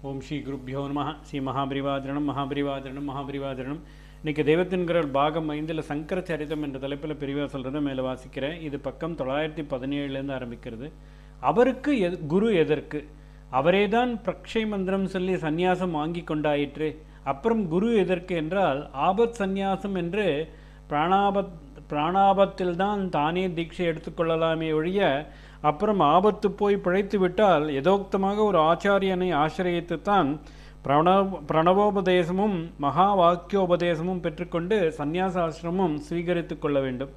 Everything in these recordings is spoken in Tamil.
ஓம் ஸ்ரீ குருப்யோ நம. ஸ்ரீ மகாபரிவாதரணம் மகாபரிவாதரணம் மகாபரிவாதரணம். இன்றைக்கி தெய்வத்தின்கிற பாகம் 5 சங்கர சரிதம் என்ற தலைப்பில் பிரிவாக சொல்கிறத மேலே வாசிக்கிறேன். இது பக்கம் 917 ஆரம்பிக்கிறது. அவருக்கு குரு எதற்கு? அவரே தான் பிரக்ஷை மந்திரம் சொல்லி சந்நியாசம் வாங்கி கொண்டாயிற்று. அப்புறம் குரு எதற்கு என்றால் ஆபத் சந்நியாசம் என்று பிராணாபத்தில்தான் தானே தீட்சை எடுத்துக்கொள்ளலாமே ஒழிய அப்புறம் ஆபத்து போய் பிழைத்து விட்டால் யதோக்தமாக ஒரு ஆச்சாரியனை ஆசிரியத்துத்தான் பிரணவோபதேசமும் மகா வாக்கியோபதேசமும் பெற்றுக்கொண்டு சந்நியாசாசிரமும் ஸ்வீகரித்து கொள்ள வேண்டும்.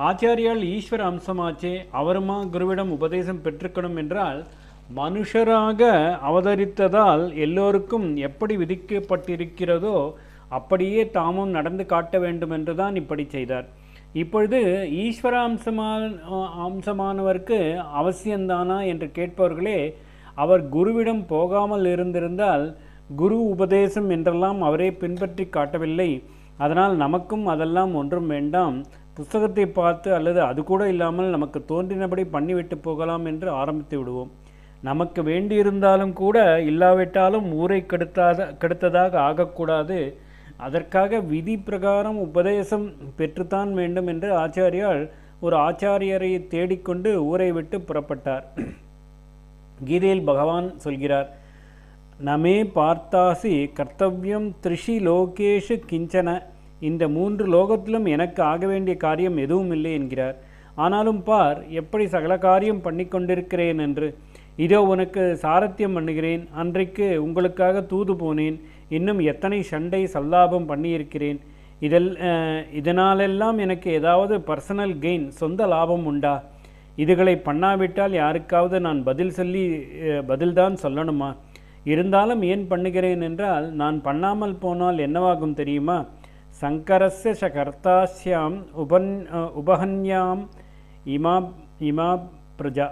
ஆச்சாரியால் ஈஸ்வர அம்சமாச்சே, அவருமா குருவிடம் உபதேசம் பெற்றுக்கணும் என்றால் மனுஷராக அவதரித்ததால் எல்லோருக்கும் எப்படி விதிக்கப்பட்டிருக்கிறதோ அப்படியே தாமும் நடந்து காட்ட வேண்டும் என்றுதான் இப்படி செய்தார். இப்பொழுது ஈஸ்வர அம்சமானவருக்கு அவசியம்தானா என்று கேட்பவர்களே, அவர் குருவிடம் போகாமல் இருந்திருந்தால் குரு உபதேசம் என்றெல்லாம் அவரே பின்பற்றி காட்டவில்லை. அதனால் நமக்கும் அதெல்லாம் ஒன்றும் வேண்டாம், புஸ்தகத்தை பார்த்து அல்லது அது கூட இல்லாமல் நமக்கு தோன்றினபடி பண்ணிவிட்டு போகலாம் என்று ஆரம்பித்து விடுவோம். நமக்கு வேண்டியிருந்தாலும் கூட இல்லாவிட்டாலும் ஊரை கெடுத்ததாக ஆகக்கூடாது. அதற்காக விதி பிரகாரம் உபதேசம் பெற்றுத்தான் வேண்டும் என்று ஆச்சாரியால் ஒரு ஆச்சாரியரை தேடிக்கொண்டு ஊரை விட்டு புறப்பட்டார். கீதையில் பகவான் சொல்கிறார், நமே பார்த்தாசி கர்த்தவியம் த்ரிஷி லோகேஷு கிஞ்சன. இந்த 3 லோகத்திலும் எனக்கு ஆக வேண்டிய காரியம் எதுவும் இல்லை என்கிறார். ஆனாலும் பார் எப்படி சகல காரியம் பண்ணி கொண்டிருக்கிறேன் என்று. இதோ உனக்கு சாரத்தியம் பண்ணுகிறேன், அன்றைக்கு உங்களுக்காக தூது போனேன், இன்னும் எத்தனை சண்டை சல்லாபம் பண்ணியிருக்கிறேன். இதனாலெல்லாம் எனக்கு ஏதாவது பர்சனல் கெயின், சொந்த லாபம் உண்டா? இதுகளை பண்ணாவிட்டால் யாருக்காவது நான் பதில்தான் சொல்லணுமா? இருந்தாலும் ஏன் பண்ணுகிறேன் என்றால், நான் பண்ணாமல் போனால் என்னவாகும் தெரியுமா? சங்கரஸ்ய சகர்த்தாஸ்யாம் உபஹன்யாம் இமா பிரஜா.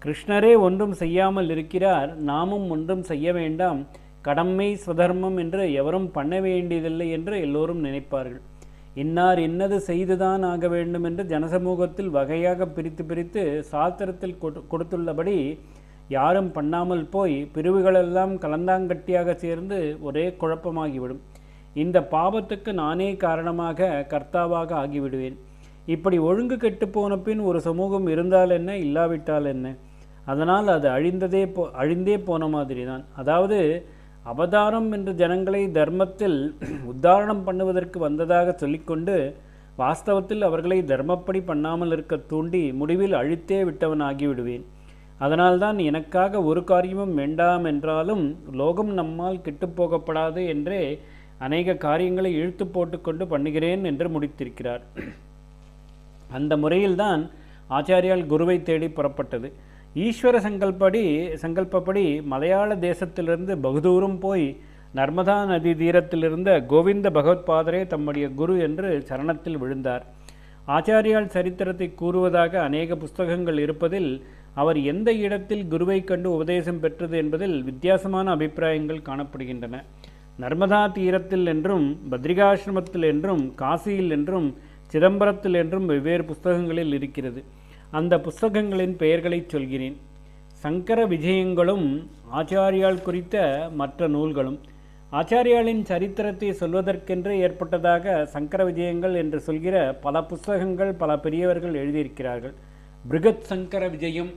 கிருஷ்ணரே ஒன்றும் செய்யாமல் இருக்கிறார், நாமும் ஒன்றும் செய்ய வேண்டாம், கடமை ஸ்வதர்மம் என்று எவரும் பண்ண வேண்டியதில்லை என்று எல்லோரும் நினைப்பார்கள். இன்னார் இன்னது செய்துதான் ஆக வேண்டும் என்று ஜனசமூகத்தில் வகையாக பிரித்து சாஸ்திரத்தில் கொடுத்துள்ளபடி யாரும் பண்ணாமல் போய் பிரிவுகளெல்லாம் கலந்தாங்கட்டியாக சேர்ந்து ஒரே குழப்பமாகிவிடும். இந்த பாவத்துக்கு நானே காரணமாக கர்த்தாவாக ஆகிவிடுவேன். இப்படி ஒழுங்கு கெட்டுப்போன பின் ஒரு சமூகம் இருந்தால் என்ன, இல்லாவிட்டால் என்ன? அதனால் அது அழிந்தே போன மாதிரி தான். அதாவது அவதாரம் என்று ஜனங்களை தர்மத்தில் உத்தாரணம் பண்ணுவதற்கு வந்ததாக சொல்லிக்கொண்டு வாஸ்தவத்தில் அவர்களை தர்மப்படி பண்ணாமல் இருக்க தூண்டி முடிவில் அழித்தே விட்டவன் ஆகிவிடுவேன். அதனால்தான் எனக்காக ஒரு காரியமும் வேண்டாம் என்றாலும் லோகம் நம்மால் கெட்டுப்போகப்படாது என்றே அநேக காரியங்களை இழுத்து போட்டுக்கொண்டு பண்ணுகிறேன் என்று முடித்திருக்கிறார். அந்த முறையில்தான் ஆச்சாரியால் குருவை தேடி புறப்பட்டது. ஈஸ்வர சங்கல்பப்படி மலையாள தேசத்திலிருந்து பகுதூரம் போய் நர்மதா நதி தீரத்திலிருந்த கோவிந்த பகவத்பாதரே தம்முடைய குரு என்று சரணத்தில் விழுந்தார். ஆச்சாரியால் சரித்திரத்தை கூறுவதாக அநேக புஸ்தகங்கள் இருப்பதில் அவர் எந்த இடத்தில் குருவை கண்டு உபதேசம் பெற்றது என்பதில் வித்தியாசமான அபிப்பிராயங்கள் காணப்படுகின்றன. நர்மதா தீரத்தில் என்றும், பத்ரிகாசிரமத்தில் என்றும், காசியில் என்றும், சிதம்பரத்தில் என்றும் வெவ்வேறு புஸ்தகங்களில் இருக்கிறது. அந்த புஸ்தகங்களின் பெயர்களை சொல்கிறேன். சங்கர விஜயங்களும் ஆச்சாரியால் குறித்த மற்ற நூல்களும். ஆச்சாரியாலின் சரித்திரத்தை சொல்வதற்கென்று ஏற்பட்டதாக சங்கர விஜயங்கள் என்று சொல்கிற பல புஸ்தகங்கள் பல பெரியவர்கள் எழுதியிருக்கிறார்கள். பிருகத் சங்கர விஜயம்,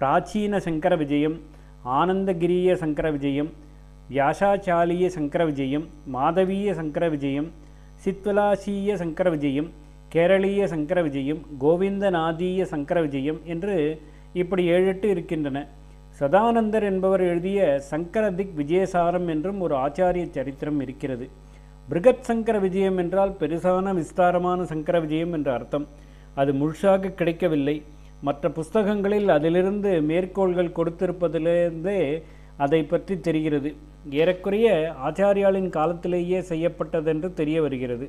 பிராச்சீன சங்கர விஜயம், ஆனந்தகிரிய சங்கர விஜயம், வியாசாச்சாலிய சங்கர விஜயம், மாதவீய சங்கர விஜயம், சித்வலாசீய சங்கர விஜயம், கேரளீய சங்கர விஜயம், கோவிந்தநாதீய சங்கர விஜயம் என்று இப்படி 7-8 இருக்கின்றன. சதானந்தர் என்பவர் எழுதிய சங்கர திக் விஜயசாரம் என்றும் ஒரு ஆச்சாரிய சரித்திரம் இருக்கிறது. பிருகத் சங்கர விஜயம் என்றால் பெருசான விஸ்தாரமான சங்கர விஜயம் என்ற அர்த்தம். அது முழுசாக கிடைக்கவில்லை. மற்ற புஸ்தகங்களில் அதிலிருந்து மேற்கோள்கள் கொடுத்திருப்பதிலிருந்தே அதை பற்றி தெரிகிறது. ஏறக்குறைய ஆச்சாரியாலின் காலத்திலேயே செய்யப்பட்டதென்று தெரிய வருகிறது.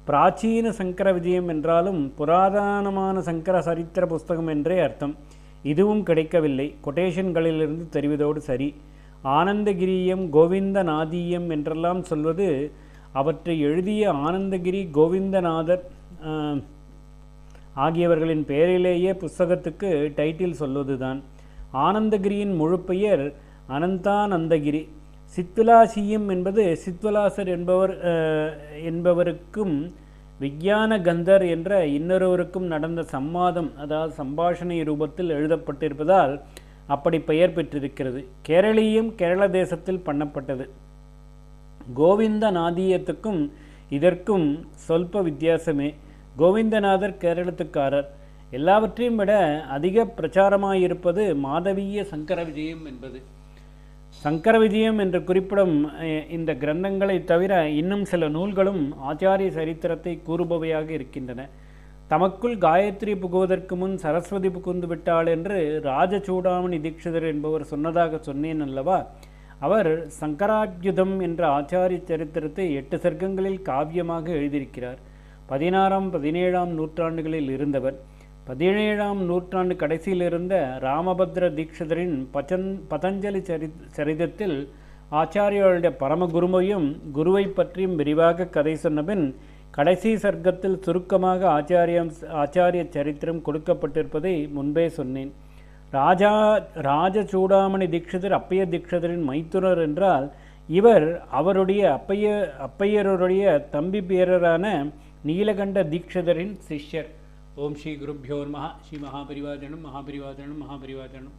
பிராச்சீன சங்கர விஜயம் என்றாலும் புராதனமான சங்கர சரித்திர புஸ்தகம் என்றே அர்த்தம். இதுவும் கிடைக்கவில்லை. கொட்டேஷன்களிலிருந்து தெரிவதோடு சரி. ஆனந்தகிரியம், கோவிந்தநாதீயம் என்றெல்லாம் சொல்வது அவற்றை எழுதிய ஆனந்தகிரி, கோவிந்தநாதர் ஆகியவர்களின் பெயரிலேயே புஸ்தகத்துக்கு டைட்டில் சொல்வதுதான். ஆனந்தகிரியின் முழு பெயர் அனந்தானந்தகிரி. சித்விலாசியம் என்பது சித்வலாசர் என்பவருக்கும் விஞ்ஞான கந்தர் என்ற இன்னொருவருக்கும் நடந்த சம்வாதம், அதாவது சம்பாஷணை ரூபத்தில் எழுதப்பட்டிருப்பதால் அப்படி பெயர் பெற்றிருக்கிறது. கேரளீயம் கேரள தேசத்தில் பண்ணப்பட்டது. கோவிந்தநாதீயத்துக்கும் இதற்கும் சொல்ப வித்தியாசமே. கோவிந்தநாதர் கேரளத்துக்காரர். எல்லாவற்றையும் விட அதிக பிரச்சாரமாயிருப்பது மாதவீய சங்கர விஜயம் என்பது. சங்கர விஜயம் என்று குறிப்பிடும் இந்த கிரந்தங்களை தவிர இன்னும் சில நூல்களும் ஆச்சாரிய சரித்திரத்தை கூறுபவையாக இருக்கின்றன. தமக்குள் காயத்ரி புகுவதற்கு முன் சரஸ்வதி புகுந்து விட்டாள் என்று ராஜசூடாமணி தீட்சிதர் என்பவர் சொன்னதாக சொன்னேன் அல்லவா? அவர் சங்கராபியுதம் என்ற ஆச்சாரிய சரித்திரத்தை 8 சர்க்கங்களில் காவியமாக எழுதியிருக்கிறார். 16ஆம் 17ஆம் நூற்றாண்டுகளில் இருந்தவர். 17ஆம் நூற்றாண்டு கடைசியில் இருந்த ராமபத்ர தீட்சிதரின் பதஞ்சலி சரிதத்தில் ஆச்சாரியோடைய பரமகுருவையும் குருவை பற்றியும் விரிவாக கதை சொன்னபின் கடைசி சர்க்கத்தில் சுருக்கமாக ஆச்சாரிய சரித்திரம் கொடுக்கப்பட்டிருப்பதை முன்பே சொன்னேன். ராஜசூடாமணி தீட்சிதர் அப்பைய தீட்சிதரின் மைத்துனர் என்றால் இவர் அவருடைய அப்பையருடைய தம்பி பேரரான நீலகண்ட தீட்சிதரின் சிஷ்யர். ஓம் ஸ்ரீ குருப்யோ நமஹ. ஸ்ரீ மகாபரிவாதனம் மகாபரிவாதனம் மகாபரிவாதனம்.